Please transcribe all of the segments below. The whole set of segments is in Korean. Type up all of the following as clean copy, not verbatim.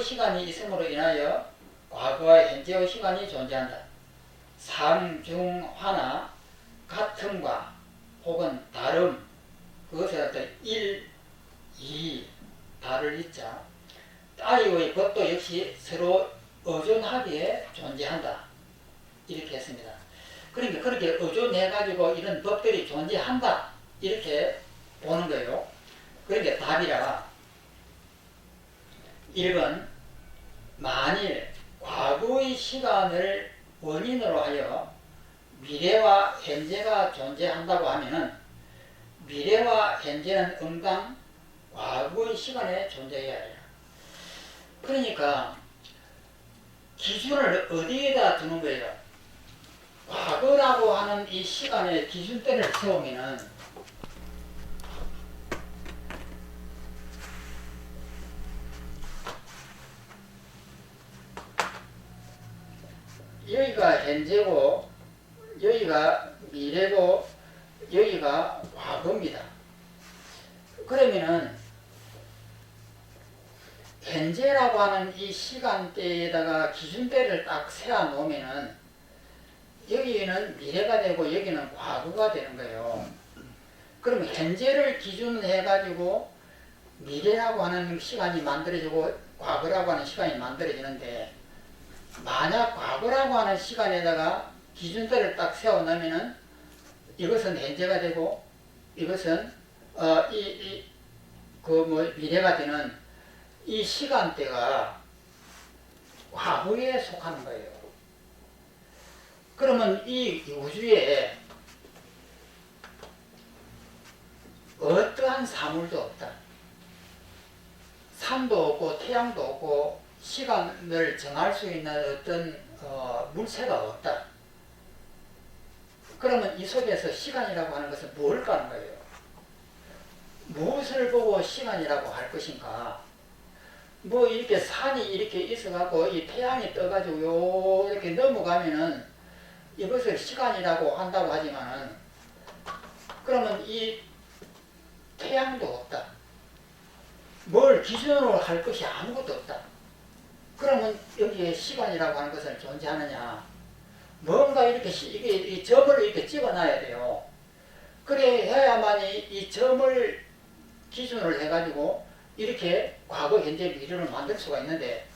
시간이 있음으로 인하여 과거와 현재의 시간이 존재한다. 삶 중 하나 같음과 혹은 다름, 그것을 갖다 1, 2, 다를 있자. 따위의 법도 역시 서로 의존하기에 존재한다. 이렇게 했습니다. 그러니까 그렇게 의존해가지고 이런 법들이 존재한다. 이렇게 보는 거예요. 그러니까 답이라 1번 만일 과거의 시간을 원인으로 하여 미래와 현재가 존재한다고 하면은 미래와 현재는 응당 과거의 시간에 존재해야 해요. 그러니까 기준을 어디에다 두는 거예요? 과거라고 하는 이 시간에 기준대를 세우면은 여기가 현재고 여기가 미래고 여기가 과거입니다. 그러면은 현재라고 하는 이 시간대에다가 기준대를 딱 세워 놓으면은 여기는 미래가 되고 여기는 과거가 되는 거예요. 그러면 현재를 기준해 가지고 미래라고 하는 시간이 만들어지고 과거라고 하는 시간이 만들어지는데, 만약 과거라고 하는 시간에다가 기준대를 딱 세워 놓으면은 이것은 현재가 되고 이것은 미래가 되는 이 시간대가 과거에 속하는 거예요. 그러면 이 우주에 어떠한 사물도 없다. 산도 없고 태양도 없고 시간을 정할 수 있는 어떤 물체가 없다. 그러면 이 속에서 시간이라고 하는 것은 뭘까 하는 거예요. 무엇을 보고 시간이라고 할 것인가. 뭐 이렇게 산이 이렇게 있어갖고 이 태양이 떠가지고 이렇게 넘어가면은 이것을 시간이라고 한다고 하지만은, 그러면 이 태양도 없다. 뭘 기준으로 할 것이 아무것도 없다. 그러면 여기에 시간이라고 하는 것은 존재하느냐? 뭔가 이렇게 이 점을 이렇게 찍어놔야 돼요. 그래 해야만 이 점을 기준으로 해가지고 이렇게 과거, 현재, 미래를 만들 수가 있는데,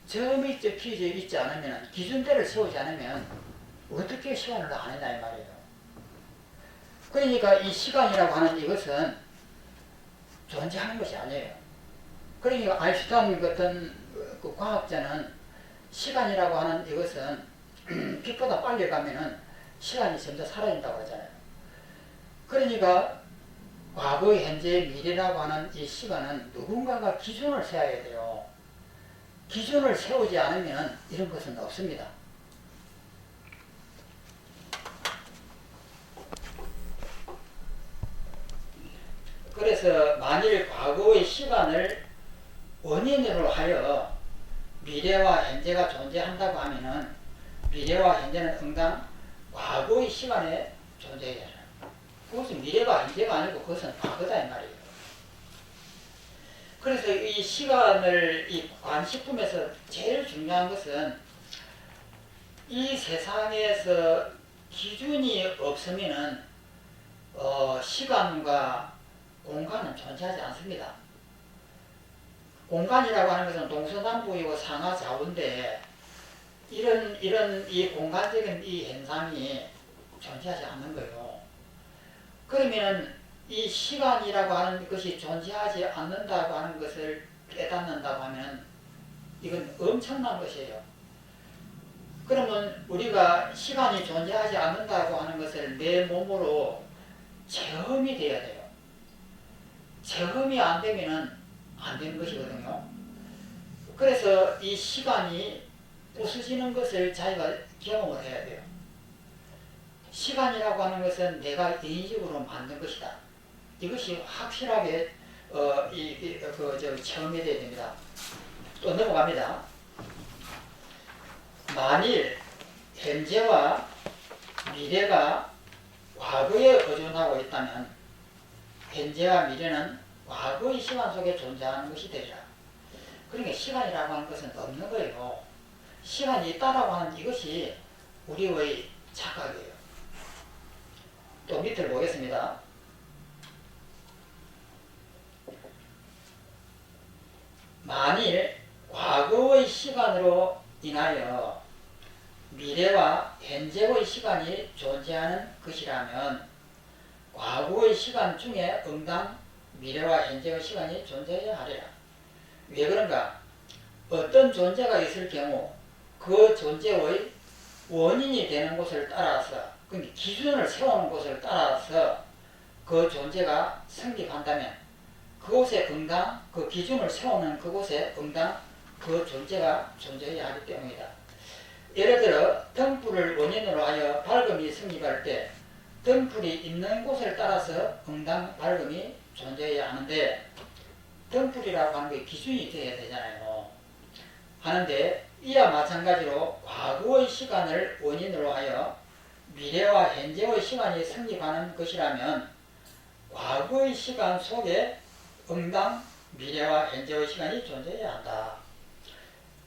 점이 적혀져 있지 않으면, 기준대를 세우지 않으면 어떻게 시간을 안 했나 이 말이에요. 그러니까 이 시간이라고 하는 이것은 존재하는 것이 아니에요. 그러니까 아인슈타인 같은 그 과학자는 시간이라고 하는 이것은 빛보다 빨리 가면은 시간이 점점 사라진다고 하잖아요. 그러니까 과거, 현재, 미래라고 하는 이 시간은 누군가가 기준을 세워야 돼요. 기준을 세우지 않으면 이런 것은 없습니다. 그래서 만일 과거의 시간을 원인으로 하여 미래와 현재가 존재한다고 하면은 미래와 현재는 응당 과거의 시간에 존재해야 해요. 그것은 미래가 현재가 아니고 그것은 과거다 이 말이에요. 그래서 이 시간을 이 관식품에서 제일 중요한 것은 이 세상에서 기준이 없으면은 시간과 공간은 존재하지 않습니다. 공간이라고 하는 것은 동서남북이고 상하좌우인데 이런 이 공간적인 이 현상이 존재하지 않는 거예요. 그러면 이 시간이라고 하는 것이 존재하지 않는다고 하는 것을 깨닫는다고 하면 이건 엄청난 것이에요. 그러면 우리가 시간이 존재하지 않는다고 하는 것을 내 몸으로 체험이 돼야 돼요. 체험이 안 되면은 안 되는 것이거든요. 그래서 이 시간이 부서지는 것을 자기가 경험을 해야 돼요. 시간이라고 하는 것은 내가 인식으로 만든 것이다. 이것이 확실하게 체험이 되어야 됩니다. 또 넘어갑니다. 만일 현재와 미래가 과거에 의존하고 있다면 현재와 미래는 과거의 시간 속에 존재하는 것이 되리라. 그러니까 시간이라고 하는 것은 없는 거예요. 시간이 있다라고 하는 이것이 우리의 착각이에요. 또 밑을 보겠습니다. 만일 과거의 시간으로 인하여 미래와 현재의 시간이 존재하는 것이라면 과거의 시간 중에 응당 미래와 현재의 시간이 존재해야 하리라. 왜 그런가? 어떤 존재가 있을 경우 그 존재의 원인이 되는 곳을 따라서, 그러니까 기준을 세우는 곳을 따라서 그 존재가 성립한다면 그곳에 응당, 그 기준을 세우는 그곳에 응당 그 존재가 존재해야 하기 때문이다. 예를 들어 등불을 원인으로 하여 밝음이 성립할 때 등불이 있는 곳을 따라서 응당 밝음이 존재해야 하는데, 등불이라고 하는 게 기준이 되어야 되잖아요. 하는데 이와 마찬가지로 과거의 시간을 원인으로 하여 미래와 현재의 시간이 성립하는 것이라면 과거의 시간 속에 응당 미래와 현재의 시간이 존재해야 한다.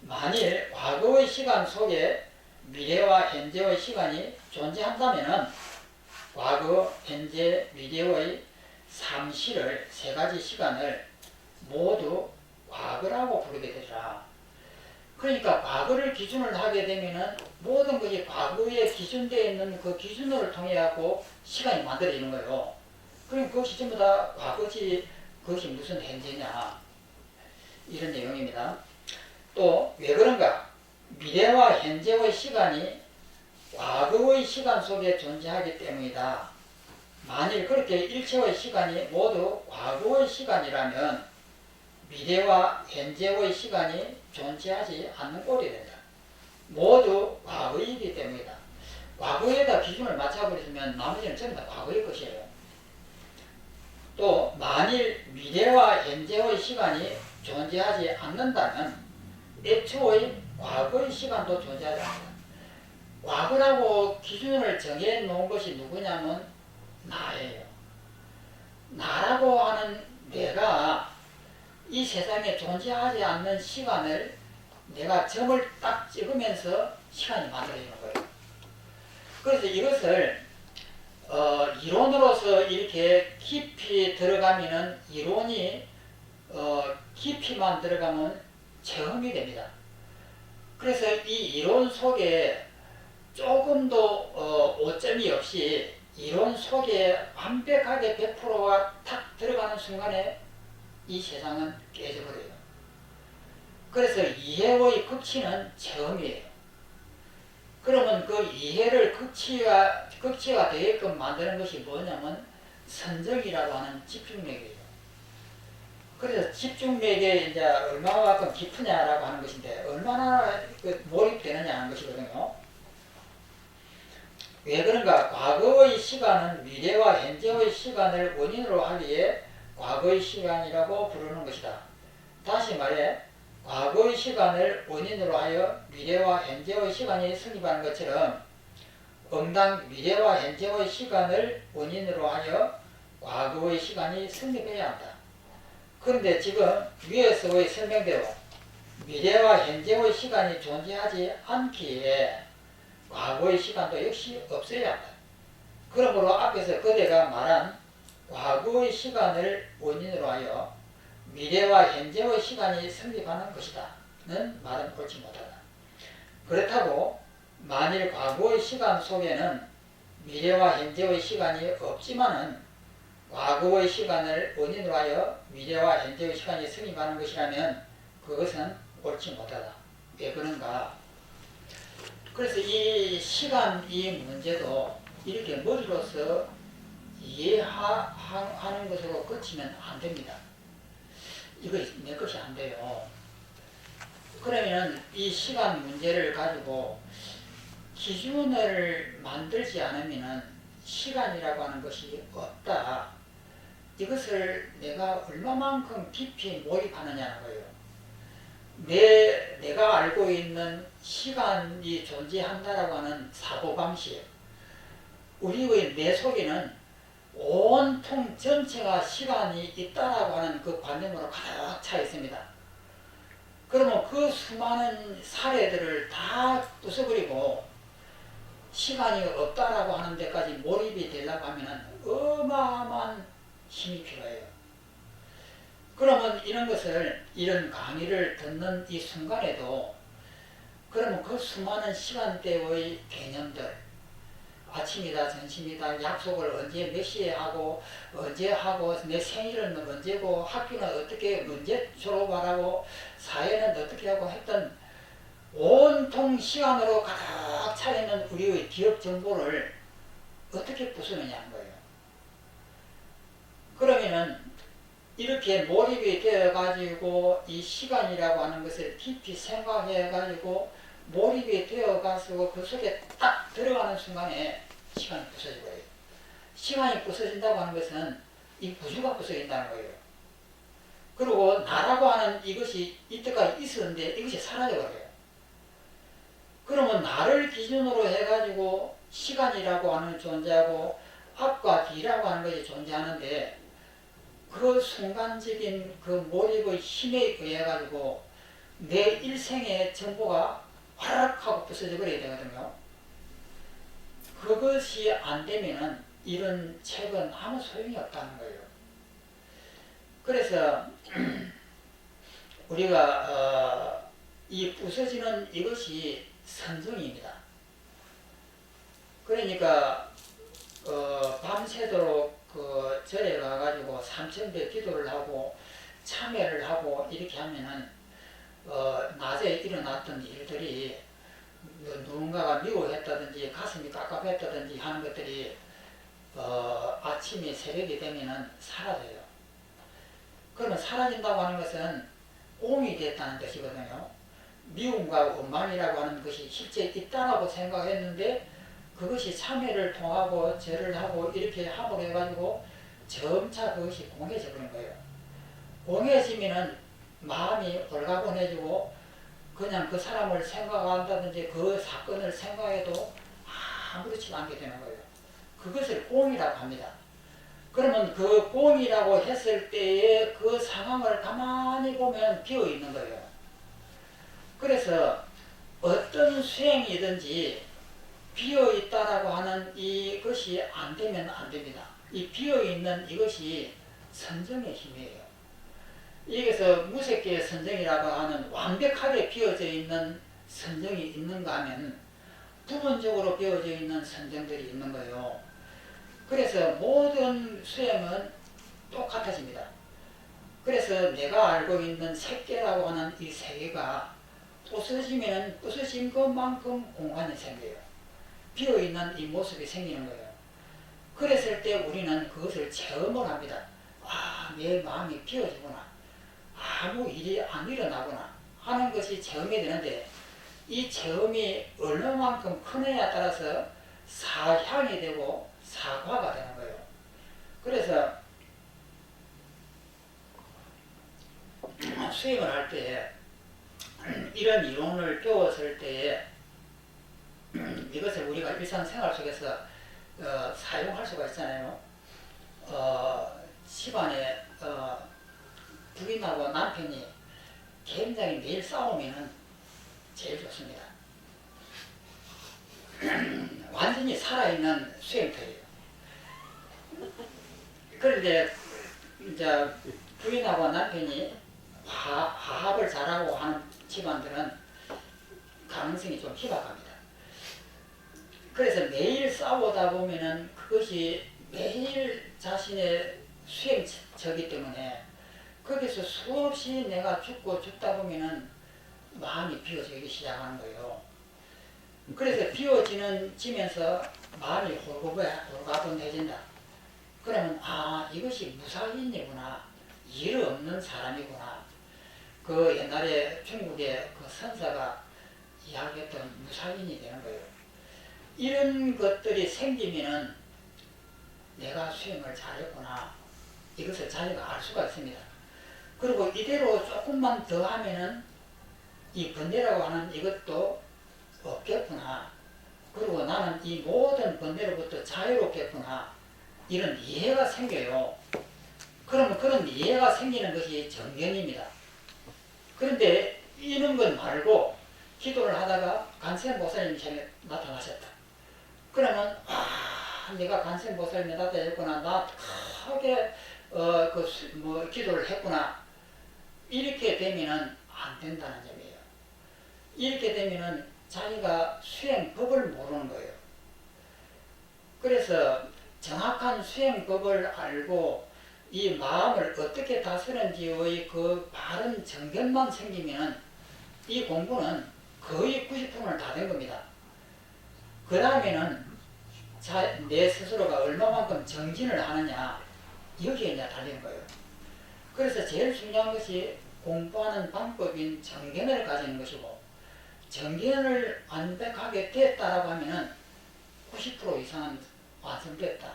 만일 과거의 시간 속에 미래와 현재의 시간이 존재한다면 과거, 현재, 미래의 삼시를, 세 가지 시간을 모두 과거라고 부르게 되리라. 그러니까 과거를 기준을 하게 되면은 모든 것이 과거에 기준되어 있는 그 기준을 통해 갖고 시간이 만들어지는 거예요. 그럼 그것이 전부 다 과거지, 그것이 무슨 현재냐, 이런 내용입니다. 또 왜 그런가? 미래와 현재의 시간이 과거의 시간 속에 존재하기 때문이다. 만일 그렇게 일체의 시간이 모두 과거의 시간이라면 미래와 현재의 시간이 존재하지 않는 꼴이 된다. 모두 과거이기 때문이다. 과거에다 기준을 맞춰버리면 나머지는 전부 다 과거의 것이에요. 또 만일 미래와 현재의 시간이 존재하지 않는다면 애초의 과거의 시간도 존재하지 않는다. 과거라고 기준을 정해놓은 것이 누구냐면 나예요. 나라고 하는 내가 이 세상에 존재하지 않는 시간을 내가 점을 딱 찍으면서 시간이 만들어지는 거예요. 그래서 이것을 이론으로서 이렇게 깊이 들어가면은 이론이 깊이만 들어가면 체험이 됩니다. 그래서 이 이론 속에 조금도 오점이 없이 이론 속에 완벽하게 100%가 탁 들어가는 순간에 이 세상은 깨져버려요. 그래서 이해의 극치는 체험이에요. 그러면 그 이해를 극치가 되게끔 만드는 것이 뭐냐면 선정이라고 하는 집중력이에요. 그래서 집중력에 이제 얼마만큼 깊으냐라고 하는 것인데, 얼마나 몰입되느냐 하는 것이거든요. 왜 그런가? 과거의 시간은 미래와 현재의 시간을 원인으로 하기에 과거의 시간이라고 부르는 것이다. 다시 말해 과거의 시간을 원인으로 하여 미래와 현재의 시간이 성립하는 것처럼 응당 미래와 현재의 시간을 원인으로 하여 과거의 시간이 성립해야 한다. 그런데 지금 위에서의 설명대로 미래와 현재의 시간이 존재하지 않기에 과거의 시간도 역시 없어야 한다. 그러므로 앞에서 그대가 말한 과거의 시간을 원인으로 하여 미래와 현재의 시간이 성립하는 것이다 는 말은 옳지 못하다. 그렇다고 만일 과거의 시간 속에는 미래와 현재의 시간이 없지만은 과거의 시간을 원인으로 하여 미래와 현재의 시간이 성립하는 것이라면 그것은 옳지 못하다. 왜 그런가? 그래서 이 시간 이 문제도 이렇게 머리로서 이해하는 것으로 끝이면 안 됩니다. 이거 내 것이 안 돼요. 그러면 이 시간 문제를 가지고 기준을 만들지 않으면 시간이라고 하는 것이 없다. 이것을 내가 얼마만큼 깊이 몰입하느냐는 거예요. 내가 알고 있는 시간이 존재한다라고 하는 사고방식, 우리의 내 속에는 온통 전체가 시간이 있다라고 하는 그 관념으로 가득 차 있습니다. 그러면 그 수많은 사례들을 다 부숴버리고 시간이 없다라고 하는 데까지 몰입이 되려고 하면 어마어마한 힘이 필요해요. 그러면 이런 것을, 이런 강의를 듣는 이 순간에도 그러면 그 수많은 시간대의 개념들, 아침이다, 점심이다, 약속을 언제 몇 시에 하고, 언제 하고, 내 생일은 언제고, 학교는 어떻게, 언제 졸업하라고, 사회는 어떻게 하고 했던 온통 시간으로 가득 차있는 우리의 기억 정보를 어떻게 부수느냐 한 거예요. 그러면은 이렇게 몰입이 되어가지고 이 시간이라고 하는 것을 깊이 생각해가지고 몰입이 되어가지고 그 속에 딱 들어가는 순간에 시간이 부서져 버려요. 시간이 부서진다고 하는 것은 이 우주가 부서진다는 거예요. 그리고 나라고 하는 이것이 이때까지 있었는데 이것이 사라져 버려요. 그러면 나를 기준으로 해가지고 시간이라고 하는 존재하고 앞과 뒤라고 하는 것이 존재하는데 그 순간적인 그 몰입의 힘에 의해 가지고 내 일생의 정보가 화락 하고 부서져 버려야 되거든요. 그것이 안 되면은 이런 책은 아무 소용이 없다는 거예요. 그래서 우리가 이 부서지는 이것이 선정입니다. 그러니까 밤새도록 그 절에 가가지고 삼천배 기도를 하고 참회를 하고 이렇게 하면은 낮에 일어났던 일들이 누군가가 미워했다든지 가슴이 깝깝했다든지 하는 것들이 아침이 새벽이 되면은 사라져요. 그러면 사라진다고 하는 것은 옹이 됐다는 뜻이거든요. 미움과 원망이라고 하는 것이 실제 있다라고 생각했는데 그것이 참회를 통하고 절을 하고 이렇게 함으로 해가지고 점차 그것이 공해져 버린 거예요. 공해지면은 마음이 올가분해지고 그냥 그 사람을 생각한다든지 그 사건을 생각해도 아무렇지도 않게 되는 거예요. 그것을 공이라고 합니다. 그러면 그 공이라고 했을 때의 그 상황을 가만히 보면 비어 있는 거예요. 그래서 어떤 수행이든지 비어있다라고 하는 이것이 안 되면 안 됩니다. 이 비어있는 이것이 선정의 힘이에요. 여기서 무색계의 선정이라고 하는 완벽하게 비어져 있는 선정이 있는가 하면 부분적으로 비어져 있는 선정들이 있는 거예요. 그래서 모든 수행은 똑같아집니다. 그래서 내가 알고 있는 색계라고 하는 이 세계가 부서지면 부서진 것만큼 공간이 생겨요. 비어있는 이 모습이 생기는 거예요. 그랬을 때 우리는 그것을 체험을 합니다. 아, 내 마음이 비어지구나. 아무 일이 안 일어나구나 하는 것이 체험이 되는데 이 체험이 얼마만큼 크느냐에 따라서 사향이 되고 사과가 되는 거예요. 그래서 수행을 할 때 이런 이론을 배웠을 때에 이것을 우리가 일상생활 속에서 사용할 수가 있잖아요. 집안에 부인하고 남편이 굉장히 매일 싸우면 제일 좋습니다. 완전히 살아있는 수행터예요. 그런데 이제 부인하고 남편이 화합을 잘하고 하는 집안들은 가능성이 좀 희박합니다. 그래서 매일 싸우다 보면은 그것이 매일 자신의 수행처이기 때문에 거기서 수없이 내가 죽고 죽다 보면은 마음이 비워지기 시작하는 거예요. 그래서 비워지면서 마음이 홀가분해진다. 그러면 아, 이것이 무사인이구나. 일 없는 사람이구나. 그 옛날에 중국의 그 선사가 이야기했던 무사인이 되는 거예요. 이런 것들이 생기면은 내가 수행을 잘했구나. 이것을 자기가 알 수가 있습니다. 그리고 이대로 조금만 더 하면은 이 번뇌라고 하는 이것도 없겠구나. 그리고 나는 이 모든 번뇌로부터 자유롭겠구나. 이런 이해가 생겨요. 그러면 그런 이해가 생기는 것이 정견입니다. 그런데 이런 건 말고 기도를 하다가 간센보살님이 나타나셨다. 그러면 내가 간센보살님이 나타났구나, 나 크게 기도를 했구나, 이렇게 되면은 안 된다는 점이에요. 이렇게 되면은 자기가 수행법을 모르는 거예요. 그래서 정확한 수행법을 알고 이 마음을 어떻게 다스는지의 그 바른 정견만 생기면 이 공부는 거의 90%는 다 된 겁니다. 그 다음에는 내 스스로가 얼마만큼 정진을 하느냐, 여기에 이제 달리는 거예요. 그래서 제일 중요한 것이 공부하는 방법인 정견을 가지는 것이고, 정견을 완벽하게 됐다라고 하면은 90% 이상은 완성됐다,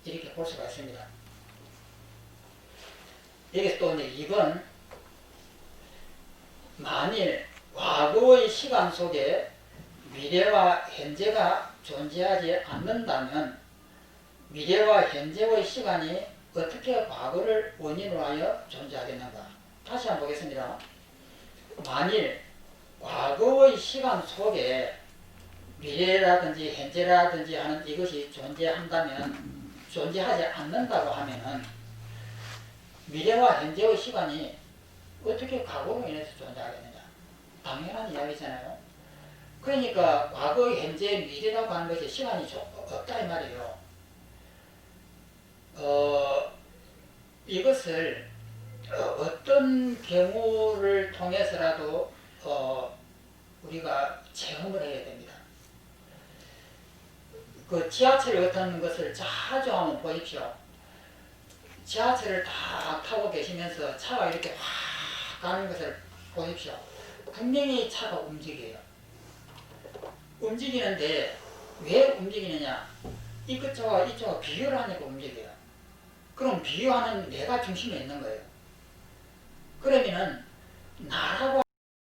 이렇게 볼 수가 있습니다. 여기서 또 이제 2번, 만일 과거의 시간 속에 미래와 현재가 존재하지 않는다면 미래와 현재의 시간이 어떻게 과거를 원인으로 하여 존재하겠는가? 다시 한번 보겠습니다. 만일 과거의 시간 속에 미래라든지 현재라든지 하는 이것이 존재하지 않는다고 하면은 미래와 현재의 시간이 어떻게 과거로 인해서 존재하겠느냐? 당연한 이야기잖아요. 그러니까 과거, 현재, 미래라고 하는 것이 시간이 없다 이 말이에요. 이것을 어떤 경우를 통해서라도 우리가 체험을 해야 됩니다. 그 지하철 같은 것을 자주 한번 보십시오. 지하철을 다 타고 계시면서 차가 이렇게 확 가는 것을 보십시오. 분명히 차가 움직여요. 움직이는데 왜 움직이느냐? 이쪽과 이쪽과 비교를 하니까 움직여요. 그럼 비교하는 내가 중심에 있는 거예요. 그러면은 나라고